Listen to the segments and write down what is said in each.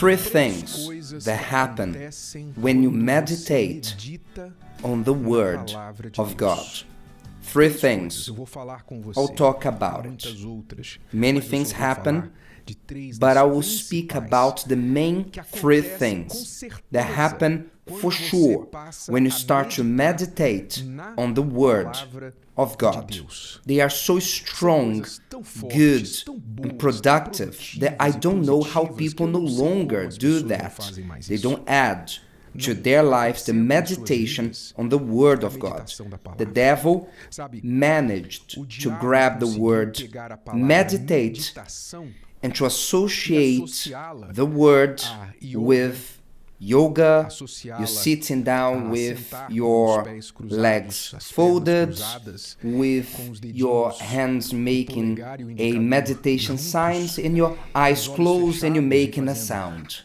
Three things that happen when you meditate on the Word of God. Three things. I'll talk about it. Many things happen, but I will speak about the main three things that happen for sure when you start to meditate on the Word of God. They are so strong, good, and productive that I don't know how people no longer do that. They don't add to their lives the meditation on the Word of God. The devil managed to grab the word meditate and to associate the word with yoga. You're sitting down with your legs folded, with your hands making a meditation signs and your eyes closed, and you're making a sound.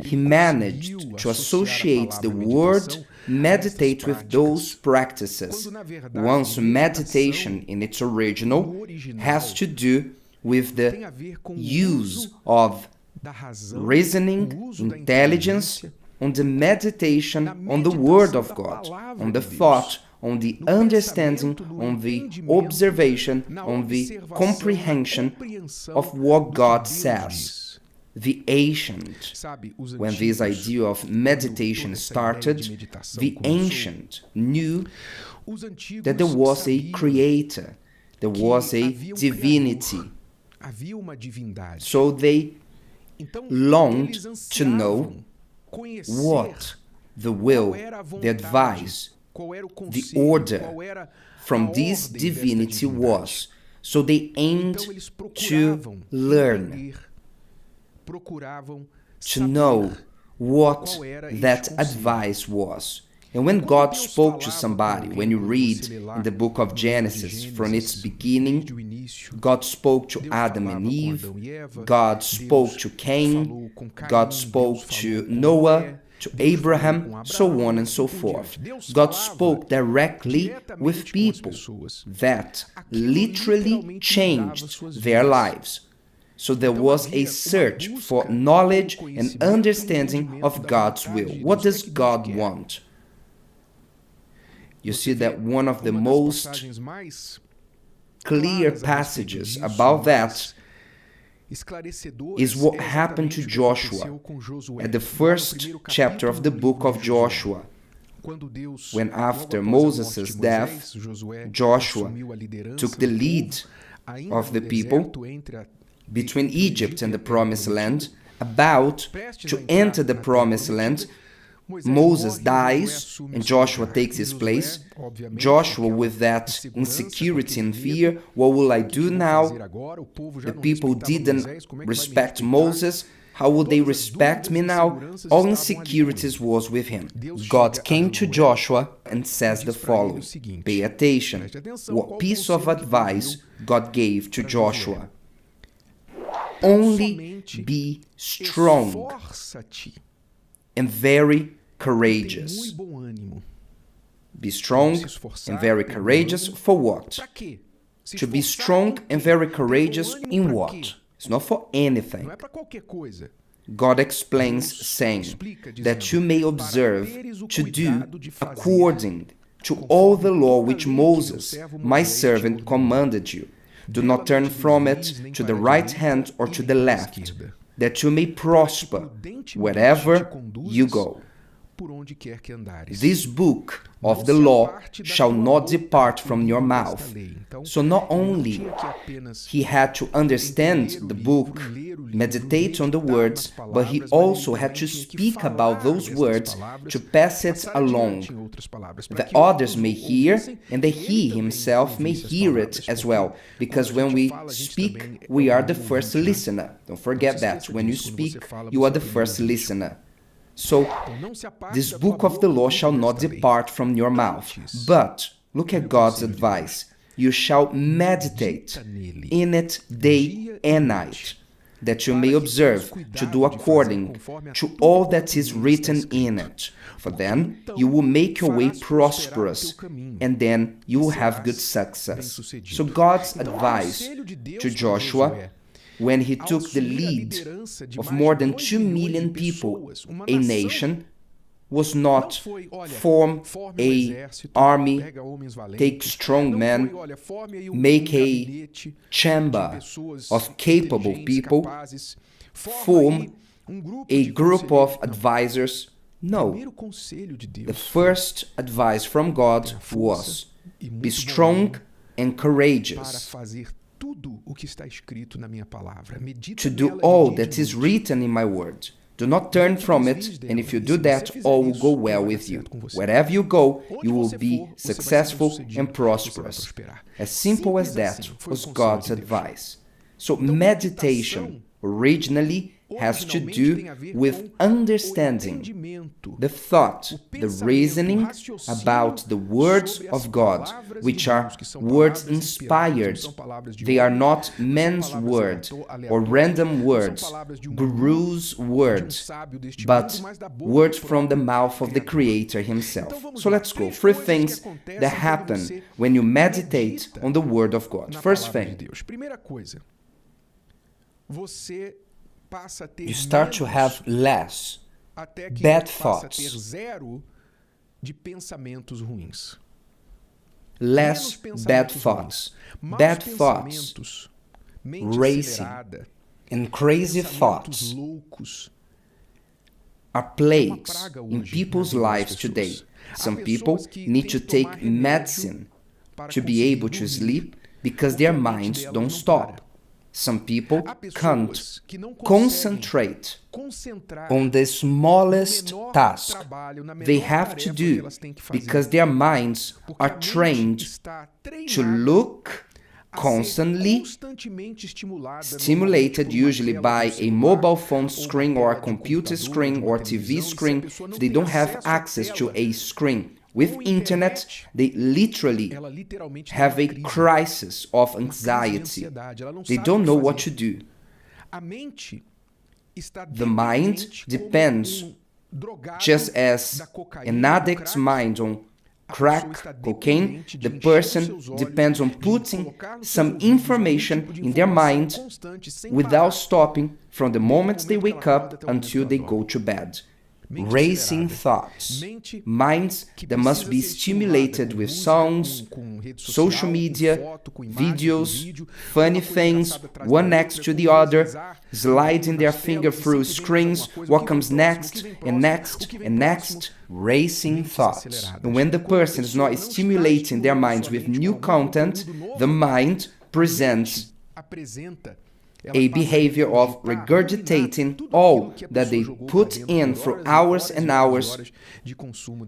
He managed to associate the word meditate with those practices. Once meditation in its original has to do with the use of reasoning, intelligence, on the meditation on the Word of God, on the thought, on the understanding, on the observation, on the comprehension of what God says. The ancient, when this idea of meditation started, the ancient knew that there was a creator, there was a divinity. So they longed to know what the will, the advice, the order from this divinity was. So they aimed to learn, to know what that advice was. And when God spoke to somebody, when you read in the book of Genesis, from its beginning, God spoke to Adam and Eve, God spoke to Cain, God spoke to Noah, to Abraham, so on and so forth. God spoke directly with people that literally changed their lives. So there was a search for knowledge and understanding of God's will. What does God want? You see that one of the most clear passages about that is what happened to Joshua at the first chapter of the book of Joshua. When after Moses' death, Joshua took the lead of the people between Egypt and the Promised Land, about to enter the Promised Land. Moses dies and Joshua takes his place. Joshua, with that insecurity and fear, what will I do now? The people didn't respect Moses. How will they respect me now? All insecurities was with him. God came to Joshua and says the following. Pay attention. What piece of advice God gave to Joshua? Only be strong and very courageous. Be strong and very courageous for what? To be strong and very courageous in what? It's not for anything. God explains, saying that you may observe to do according to all the law which Moses, my servant, commanded you. Do not turn from it to the right hand or to the left, that you may prosper wherever you go. This book of the law shall not depart from your mouth. So not only he had to understand the book, meditate on the words, but he also had to speak about those words to pass it along, that others may hear and that he himself may hear it as well. Because when we speak, we are the first listener. Don't forget that. When you speak, you are the first listener. So, this book of the law shall not depart from your mouth. But, look at God's advice. You shall meditate in it day and night. that you may observe to do according to all that is written in it. For then you will make your way prosperous, and then you will have good success. So God's advice to Joshua, when he took the lead of more than 2 million people, a nation, was not form an army, take strong men, make a chamber of capable people, form a group of advisors. No. The first advice from God was, be strong and courageous to do all that is written in my word. Do not turn from it, and if you do that, all will go well with you. Wherever you go, you will be successful and prosperous. As simple as that was God's advice. So meditation originally has to do with understanding the thought, the reasoning about the words of God, which are words inspired. They are not men's words or random words, gurus' words, but words from the mouth of the Creator himself. So let's go. 3 things that happen when you meditate on the Word of God. First thing, you start to have less bad thoughts. Less bad thoughts. Bad thoughts, racing, and crazy thoughts are plagues in people's lives today. Some people need to take medicine to be able to sleep because their minds don't stop. Some people can't concentrate on the smallest task they have to do because their minds are trained to look constantly, stimulated usually by a mobile phone screen or a computer screen or TV screen. If they don't have access to a screen with internet, they literally have a crisis of anxiety. They don't know what to do. The mind depends, just as an addict's mind on crack, cocaine, the person depends on putting some information in their mind without stopping from the moment they wake up until they go to bed. Racing thoughts, minds that must be stimulated with songs, social media, videos, funny things, one next to the other, sliding their finger through screens, what comes next and next and next, racing thoughts. And when the person is not stimulating their minds with new content, the mind presents a behavior of regurgitating all that they put in for hours and hours,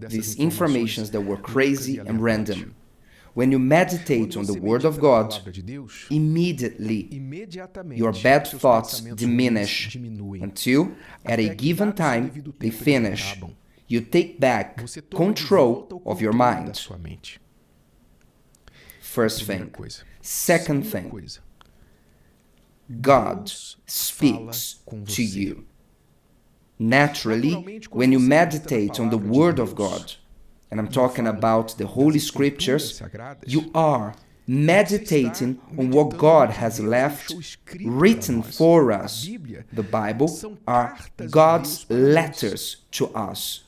these informations that were crazy and random. When you meditate on the Word of God, immediately your bad thoughts diminish until, at a given time, they finish. You take back control of your mind. First thing. Second thing, God speaks to you. Naturally, when you meditate on the Word of God, and I'm talking about the Holy Scriptures, you are meditating on what God has left written for us. The Bible are God's letters to us.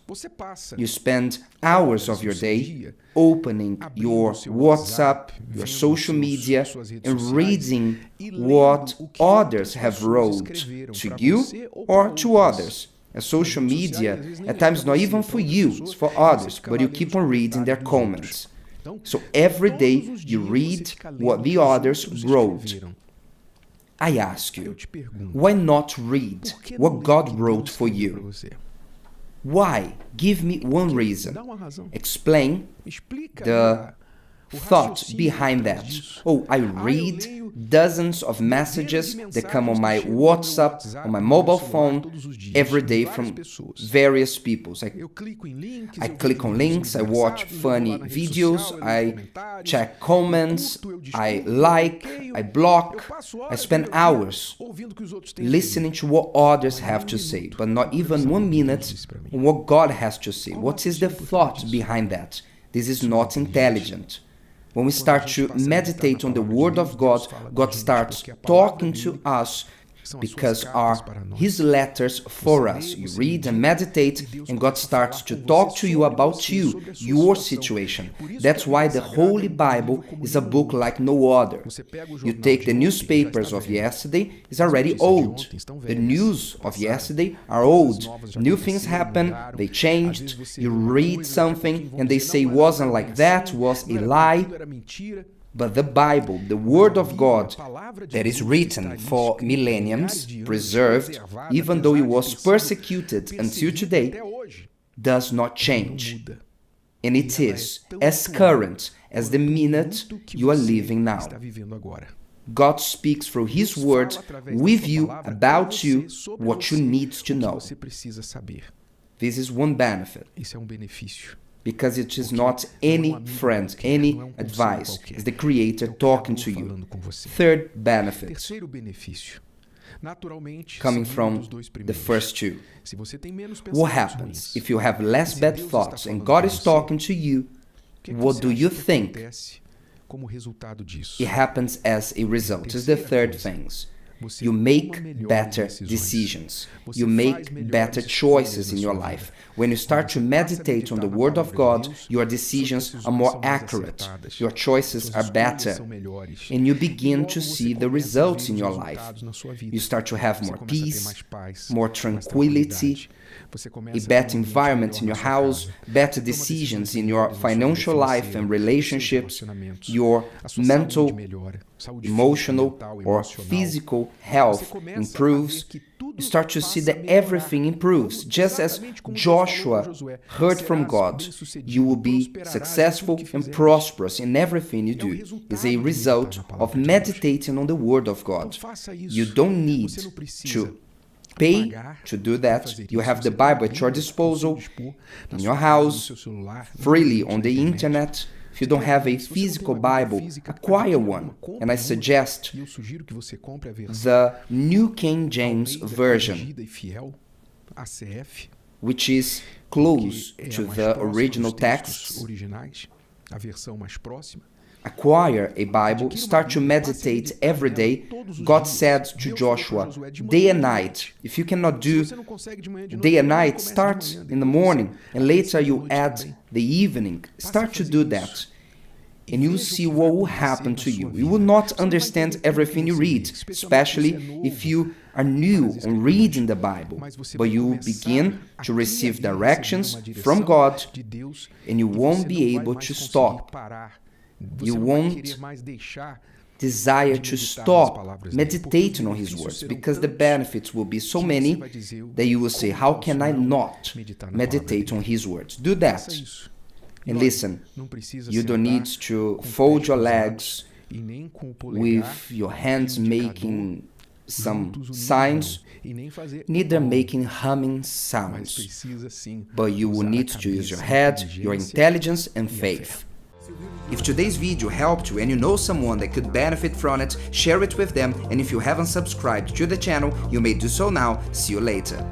You spend hours of your day opening your WhatsApp, your social media, and reading what others have wrote to you or to others. And social media, at times not even for you, it's for others, but you keep on reading their comments. So every day you read what the others wrote. I ask you, why not read what God wrote for you? Why? Give me one reason. Explain the thought behind that. Oh, I read dozens of messages that come on my WhatsApp, on my mobile phone, every day from various people. I click on links, I watch funny videos, I check comments, I like, I block, I spend hours listening to what others have to say, but not even 1 minute on what God has to say. What is the thought behind that? This is not intelligent. When we start to meditate on the Word of God, God starts talking to us because His letters for us. You read and meditate, and God starts to talk to you about you, your situation. That's why the Holy Bible is a book like no other. You take the newspapers of yesterday, it's already old. The news of yesterday are old. New things happen, they changed. You read something and they say wasn't like that, was a lie. But the Bible, the Word of God, that is written for millenniums, preserved, even though it was persecuted until today, does not change. And it is as current as the minute you are living now. God speaks through His Word with you, about you, what you need to know. This is one benefit. Because it is not any friend, any advice. It's the Creator talking to you. Third benefit, coming from the first two. What happens if you have less bad thoughts and God is talking to you? What do you think? It happens as a result. It's the third thing. You make better decisions. You make better choices in your life. When you start to meditate on the Word of God, your decisions are more accurate. Your choices are better. And you begin to see the results in your life. You start to have more peace, more tranquility, a better environment in your house, better decisions in your financial life and relationships, your mental, emotional, or physical health improves. You start to see that everything improves. Just as Joshua heard from God, you will be successful and prosperous in everything you do. It's a result of meditating on the Word of God. You don't need to pay to do that. You have the Bible at your disposal, in your house, freely on the internet. If you don't have a physical Bible, acquire one. And I suggest the New King James Version, which is close to the original text. Acquire a Bible, start to meditate every day. God said to Joshua, day and night. If you cannot do day and night, start in the morning, and later you add the evening. Start to do that, and you will see what will happen to you. You will not understand everything you read, especially if you are new on reading the Bible, but you will begin to receive directions from God, and you won't be able to stop. You won't desire to stop meditating on His words, because the benefits will be so many that you will say, how can I not meditate on His words? Do that. And listen, you don't need to fold your legs with your hands making some signs, neither making humming sounds, but you will need to use your head, your intelligence and faith. If today's video helped you and you know someone that could benefit from it, share it with them, and if you haven't subscribed to the channel, you may do so now. See you later.